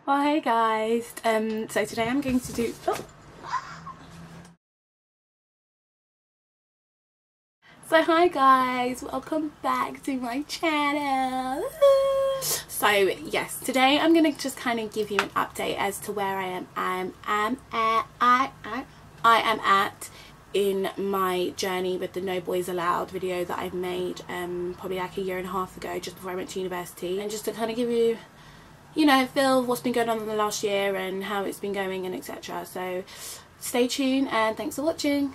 Well, hey guys, so today I'm going to do So hi guys, welcome back to my channel. So yes, today I'm gonna just kind of give you an update as to where I am at in my journey with the No Boys Allowed video that I've made probably like a year and a half ago, just before I went to university, and just to kind of give you, you know, feel what's been going on in the last year and how it's been going and etc. So stay tuned and thanks for watching.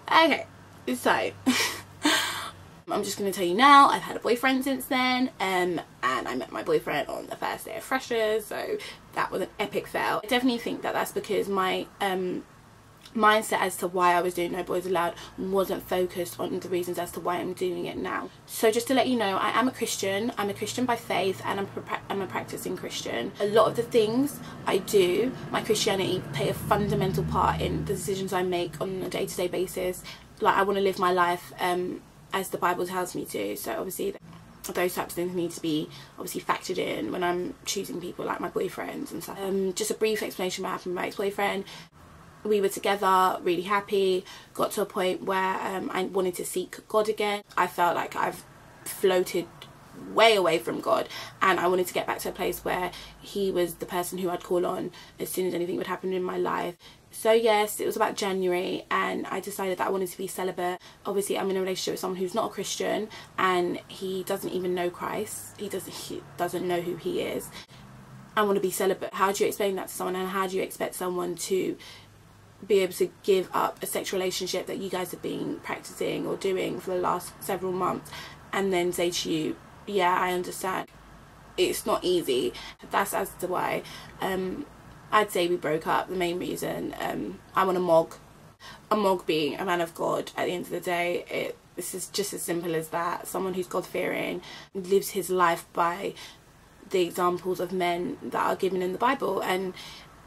Okay, so I'm just going to tell you now, I've had a boyfriend since then, and I met my boyfriend on the first day of Freshers, so that was an epic fail. I definitely think that that's because my mindset as to why I was doing No Boys Allowed wasn't focused on the reasons as to why I'm doing it now. So just to let you know, I am a Christian. I'm a Christian by faith, and I'm a practicing Christian. A lot of the things I do, my Christianity, play a fundamental part in the decisions I make on a day-to-day basis. Like, I want to live my life as the Bible tells me to, so obviously those types of things need to be obviously factored in when I'm choosing people like my boyfriends and stuff. Just a brief explanation of what happened with my ex-boyfriend. We were together, really happy, got to a point where I wanted to seek God again. I felt like I've floated way away from God, and I wanted to get back to a place where he was the person who I'd call on as soon as anything would happen in my life. So yes, it was about January, and I decided that I wanted to be celibate. Obviously I'm in a relationship with someone who's not a Christian, and he doesn't even know Christ. He doesn't know who he is. I want to be celibate. How do you explain that to someone, and how do you expect someone to be able to give up a sexual relationship that you guys have been practicing or doing for the last several months and then say to you, yeah, I understand? It's not easy. That's as to why I'd say we broke up. The main reason, I'm on a mog being a man of God. At the end of the day, this is just as simple as that. Someone who's God-fearing, lives his life by the examples of men that are given in the Bible, and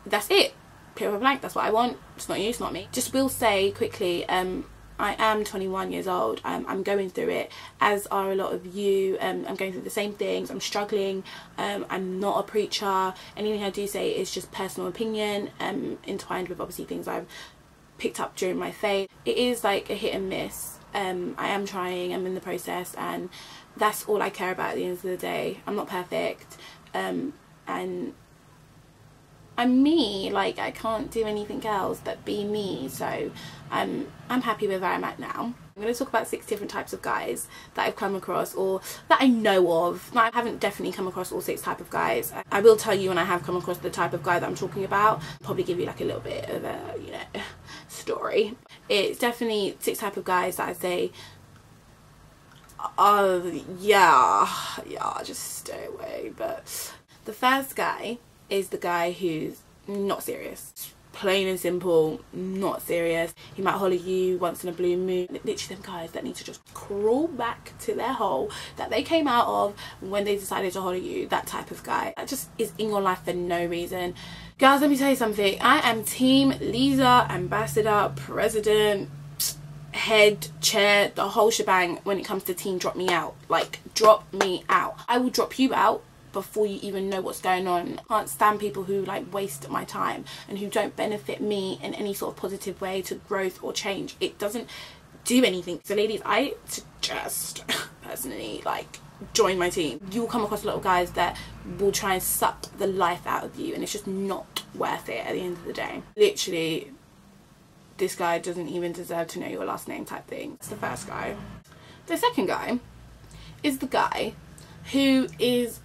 that's it. Period blank. That's what I want. It's not you, it's not me. Just will say quickly, I am 21 years old. I'm going through it, as are a lot of you. I'm going through the same things. I'm struggling. I'm not a preacher. Anything I do say is just personal opinion, entwined with obviously things I've picked up during my faith. It is like a hit and miss. I am trying, I'm in the process, and that's all I care about at the end of the day. I'm not perfect, and I'm me. Like, I can't do anything else but be me. So I'm happy with where I'm at now. I'm going to talk about 6 different types of guys that I've come across, or that I know of. Now, I haven't definitely come across all 6 types of guys. I will tell you when I have come across the type of guy that I'm talking about. Probably give you like a little bit of a, you know, story. It's definitely 6 types of guys that I say, yeah, just stay away. But the first guy is the guy who's not serious. Plain and simple, not serious. He might holler you once in a blue moon. Literally them guys that need to just crawl back to their hole that they came out of when they decided to holler you. That type of guy that just is in your life for no reason. Guys, let me tell you something. I am team Lisa, ambassador, president, head, chair, the whole shebang when it comes to team drop me out. Like, drop me out. I will drop you out before you even know what's going on. I can't stand people who like waste my time and who don't benefit me in any sort of positive way to growth or change. It doesn't do anything. So ladies, I suggest personally, like, join my team. You'll come across a lot of guys that will try and suck the life out of you, and it's just not worth it at the end of the day. Literally, this guy doesn't even deserve to know your last name type thing. That's the first guy. The second guy is the guy who is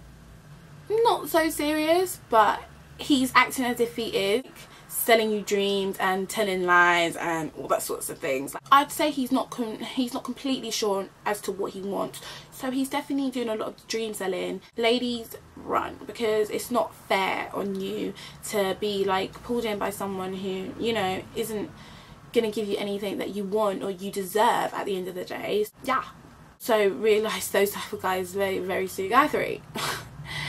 not so serious, but he's acting as if he is, selling you dreams and telling lies and all that sorts of things. Like, I'd say he's not completely sure as to what he wants, so he's definitely doing a lot of dream selling. Ladies, run, because it's not fair on you to be like pulled in by someone who, you know, isn't gonna give you anything that you want or you deserve at the end of the day. Yeah, so realise those type of guys very, very soon. Guy 3.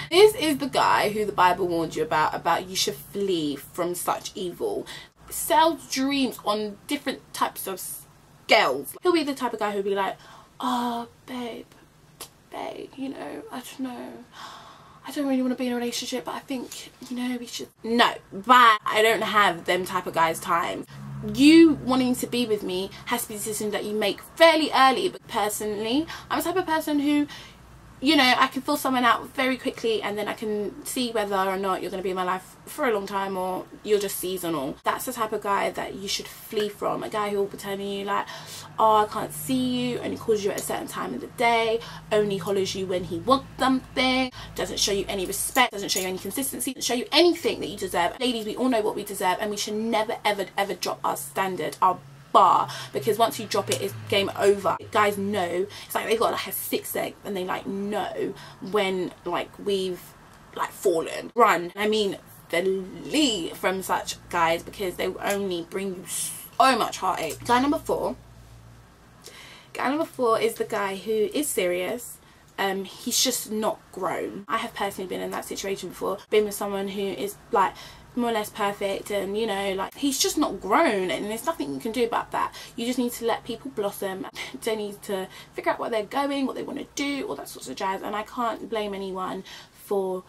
This is the guy who the Bible warned you about you should flee from such evil. Sells dreams on different types of scales. He'll be the type of guy who'll be like, oh babe, you know, I don't know, I don't really want to be in a relationship, but I think, you know, we should. No, but I don't have them type of guys' time. You wanting to be with me has to be a decision that you make fairly early. But personally, I'm the type of person who, you know, I can fill someone out very quickly, and then I can see whether or not you're going to be in my life for a long time or you're just seasonal. That's the type of guy that you should flee from. A guy who will be telling you like, oh, I can't see you, only calls you at a certain time of the day, only hollers you when he wants something, doesn't show you any respect, doesn't show you any consistency, doesn't show you anything that you deserve. Ladies, we all know what we deserve, and we should never ever drop our standard, our bar, because once you drop it, it's game over. Guys know, it's like they've got like a sixth sense, and they like know when like we've like fallen. Run. I mean, flee from such guys, because they will only bring you so much heartache. Guy number four is the guy who is serious. He's just not grown. I have personally been in that situation before, been with someone who is like more or less perfect, and you know, like, he's just not grown, and there's nothing you can do about that. You just need to let people blossom. They need to figure out where they're going, what they want to do, all that sorts of jazz, and I can't blame anyone for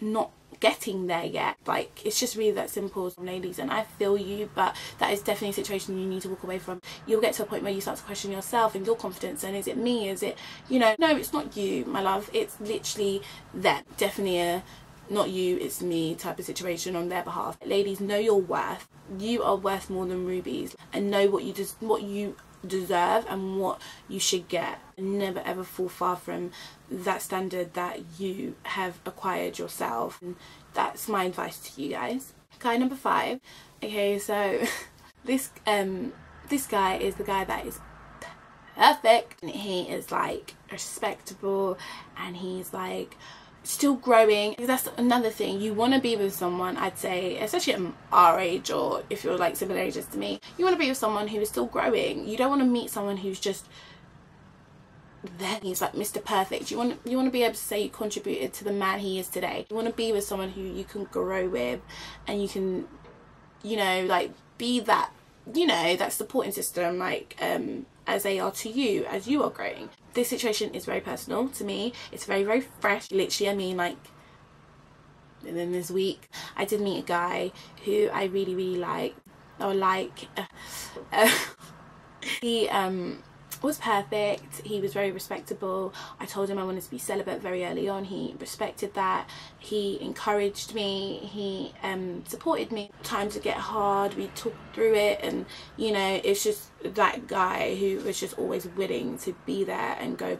not getting there yet. Like, it's just really that simple, ladies, and I feel you, but that is definitely a situation you need to walk away from. You'll get to a point where you start to question yourself and your confidence, and is it me, is it, you know, no, it's not you, my love, it's literally them. Definitely a not you, it's me type of situation on their behalf. Ladies, know your worth. You are worth more than rubies, and know what you deserve and what you should get. Never ever fall far from that standard that you have acquired yourself. And that's my advice to you guys. Guy number 5. Okay, so this guy is the guy that is perfect, and he is like respectable, and he's like still growing. That's another thing. You want to be with someone, I'd say, especially at our age, or if you're like similar ages to me, you want to be with someone who is still growing. You don't want to meet someone who's just there. He's like Mr. Perfect. You want to be able to say you contributed to the man he is today. You want to be with someone who you can grow with, and you can, you know, like be that, you know, that supporting system, like as they are to you as you are growing. This situation is very personal to me. It's very fresh. Literally, I mean, like, within this week I did meet a guy who I really liked. Or like he was perfect. He was very respectable. I told him I wanted to be celibate very early on. He respected that. He encouraged me. He supported me. Times would get hard, we talked through it, and you know, it's just that guy who was just always willing to be there and go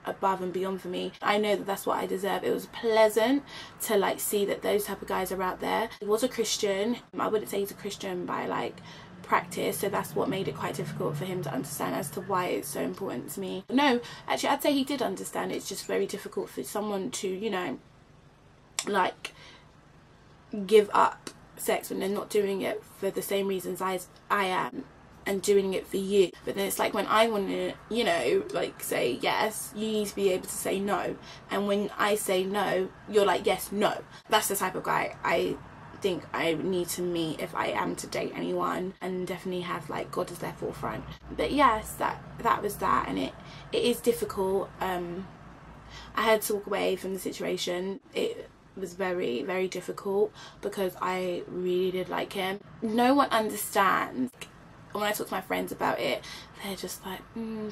above and beyond for me. I know that that's what I deserve. It was pleasant to like see that those type of guys are out there. He was a Christian. I wouldn't say he's a Christian by like practice, so that's what made it quite difficult for him to understand as to why it's so important to me. No, actually I'd say he did understand. It's just very difficult for someone to, you know, like give up sex when they're not doing it for the same reasons I am, and doing it for you. But then it's like, when I want to, you know, like say yes, you need to be able to say no, and when I say no, you're like yes, no. That's the type of guy I think I need to meet if I am to date anyone, and definitely have like God as their forefront. But yes, that was that, and it is difficult. I had to walk away from the situation. It was very difficult because I really did like him. No one understands. When I talk to my friends about it, they're just like,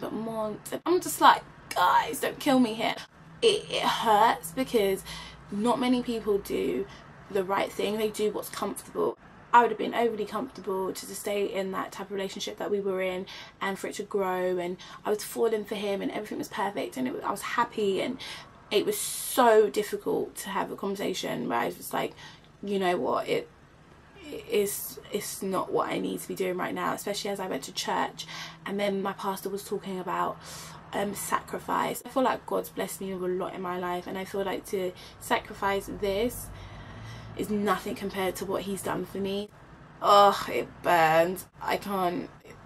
but Mont, and I'm just like, guys, don't kill me here. It hurts because not many people do the right thing. They do what's comfortable. I would have been overly comfortable to stay in that type of relationship that we were in, and for it to grow, and I was falling for him, and everything was perfect, and I was happy, and it was so difficult to have a conversation where I was just like, you know what, it's not what I need to be doing right now, especially as I went to church, and then my pastor was talking about sacrifice. I feel like God's blessed me with a lot in my life, and I feel like to sacrifice this is nothing compared to what he's done for me. Oh, it burns. I can't. It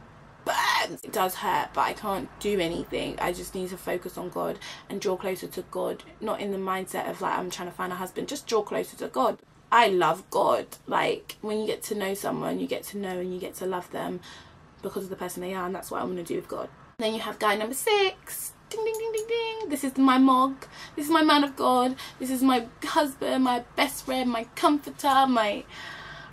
burns. It does hurt, but I can't do anything. I just need to focus on God and draw closer to God, not in the mindset of like I'm trying to find a husband. Just draw closer to God. I love God. Like, when you get to know someone, you get to know and you get to love them because of the person they are, and that's what I want to do with God. Then you have guy number 6. ding ding ding ding ding, this is my mog, this is my man of God, this is my husband, my best friend, my comforter, my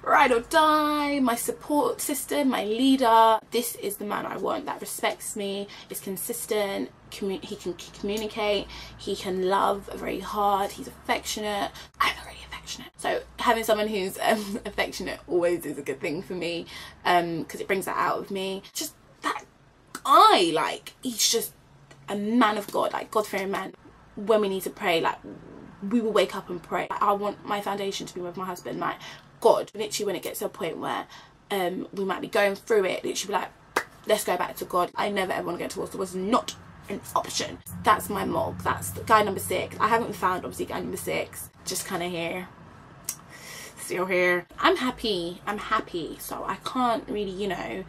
ride or die, my support system, my leader. This is the man I want, that respects me, is consistent, he can communicate, he can love very hard, he's affectionate. I'm already affectionate, so having someone who's affectionate always is a good thing for me, because it brings that out of me. Just that guy, like, he's just a man of God, like God-fearing man. When we need to pray, like, we will wake up and pray. I want my foundation to be with my husband, like God. Literally, when it gets to a point where we might be going through it, literally be like, let's go back to God. I never ever want to get divorced. It was not an option. That's my mog. That's the guy number 6. I haven't found, obviously, guy number 6. Just kind of here, still here. I'm happy, so I can't really, you know,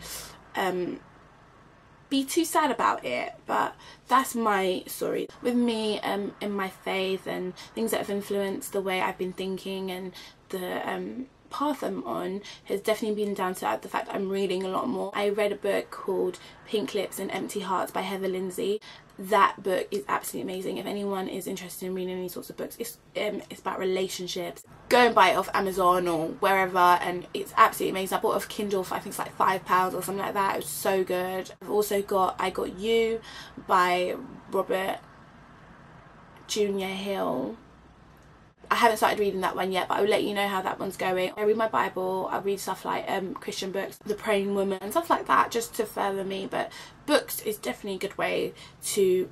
be too sad about it. But that's my story with me, in my faith and things that have influenced the way I've been thinking, and the path I'm on has definitely been down to the fact that I'm reading a lot more. I read a book called Pink Lips and Empty Hearts by Heather Lindsay. That book is absolutely amazing. If anyone is interested in reading any sorts of books, it's about relationships. Go and buy it off Amazon or wherever, and it's absolutely amazing. I bought it off Kindle for, I think it's like £5 or something like that. It was so good. I've also got I Got You by Robert Junior Hill. I haven't started reading that one yet, but I will let you know how that one's going. I read my Bible, I read stuff like Christian books, The Praying Woman and stuff like that, just to further me. But books is definitely a good way to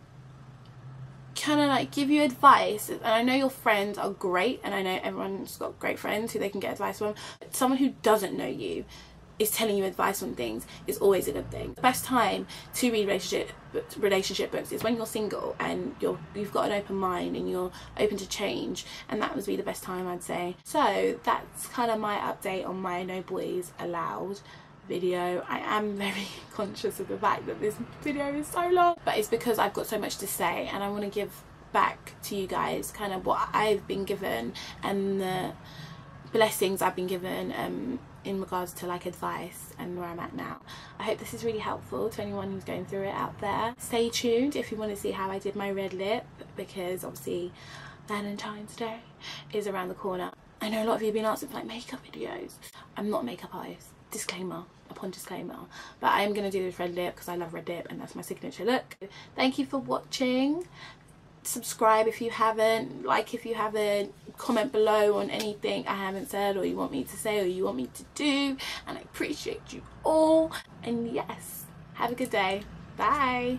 kind of like give you advice. And I know your friends are great, and I know everyone's got great friends who they can get advice from. But someone who doesn't know you is telling you advice on things is always a good thing. The best time to read relationship books is when you're single and you've got an open mind and you're open to change, and that would be the best time, I'd say. So that's kind of my update on my No Boys Allowed video. I am very conscious of the fact that this video is so long, but it's because I've got so much to say, and I want to give back to you guys kind of what I've been given and the blessings I've been given in regards to like advice and where I'm at now. I hope this is really helpful to anyone who's going through it out there. Stay tuned if you want to see how I did my red lip, because obviously Valentine's Day is around the corner. I know a lot of you have been asking for like makeup videos. I'm not a makeup artist, disclaimer upon disclaimer, but I am going to do this red lip because I love red lip and that's my signature look. Thank you for watching. Subscribe if you haven't, like if you haven't, comment below on anything I haven't said or you want me to say or you want me to do, and I appreciate you all. And yes, have a good day. Bye.